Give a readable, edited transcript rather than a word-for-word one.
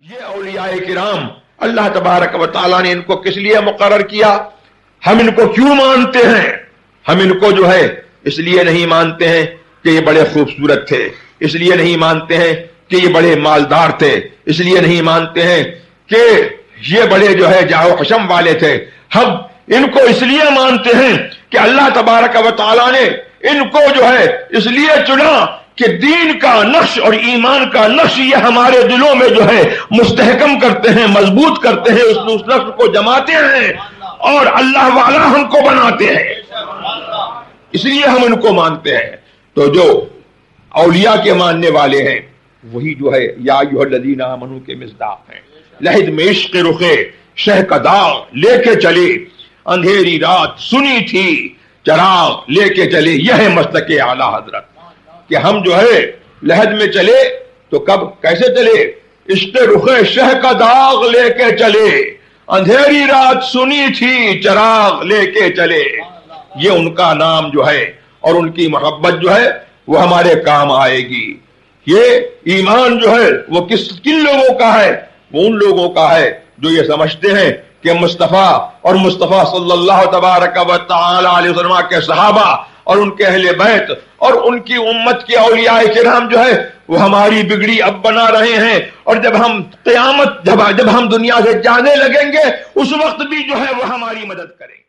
یہ اولیاء کرام اللہ تبارک و تعالیٰ نے ان کو کس لیے مقرر کیا؟ ہم ان کو کیوں مانتے ہیں؟ ہم ان کو جو ہے اس لیے نہیں مانتے ہیں کہ یہ بڑے خوبصورت تھے، اس لیے نہیں مانتے ہیں کہ یہ بڑے مالدار تھے، اس لیے نہیں مانتے ہیں کہ یہ بڑے جو ہے جاہ و حشم والے تھے۔ ہم ان کو اس لیے مانتے ہیں کہ اللہ تبارک و تعالیٰ نے ان کو جو ہے اس لیے چنا کہ دین کا نقش اور ایمان کا نقش یہ ہمارے دلوں میں جو ہے مستحکم کرتے ہیں، مضبوط کرتے ہیں، اس نقش کو جماتے ہیں اور اللہ والا ہم کو بناتے ہیں، اس لیے ہم ان کو مانتے ہیں۔ تو جو اولیاء کے ماننے والے ہیں وہی جو ہے یا ایھا الذین آمنوا کے مصداق ہیں۔ لحد میں عشق رخے شہ کا داغ لے کے چلے، اندھیری رات سنی تھی چراغ لے کے چلے، یہ ہے مسلک اعلیٰ حضرت کہ ہم جو ہے لحد میں چلے تو کب کیسے چلے؟ عشق رخ شہ کا داغ لے کے چلے، اندھیری رات سنی تھی چراغ لے کے چلے۔ یہ ان کا نام جو ہے اور ان کی محبت جو ہے وہ ہمارے کام آئے گی۔ یہ ایمان جو ہے وہ کن لوگوں کا ہے؟ وہ ان لوگوں کا ہے جو یہ سمجھتے ہیں کہ مصطفیٰ اور مصطفیٰ صلی اللہ تبارک و تعالی علیہ وسلم کے صحابہ اور ان کے اہل بیت اور ان کی امت کے اولیاء کرام جو ہے وہ ہماری بگڑی اب بنا رہے ہیں، اور جب ہم قیامت جب ہم دنیا سے جانے لگیں گے اس وقت بھی جو ہے وہ ہماری مدد کریں گے۔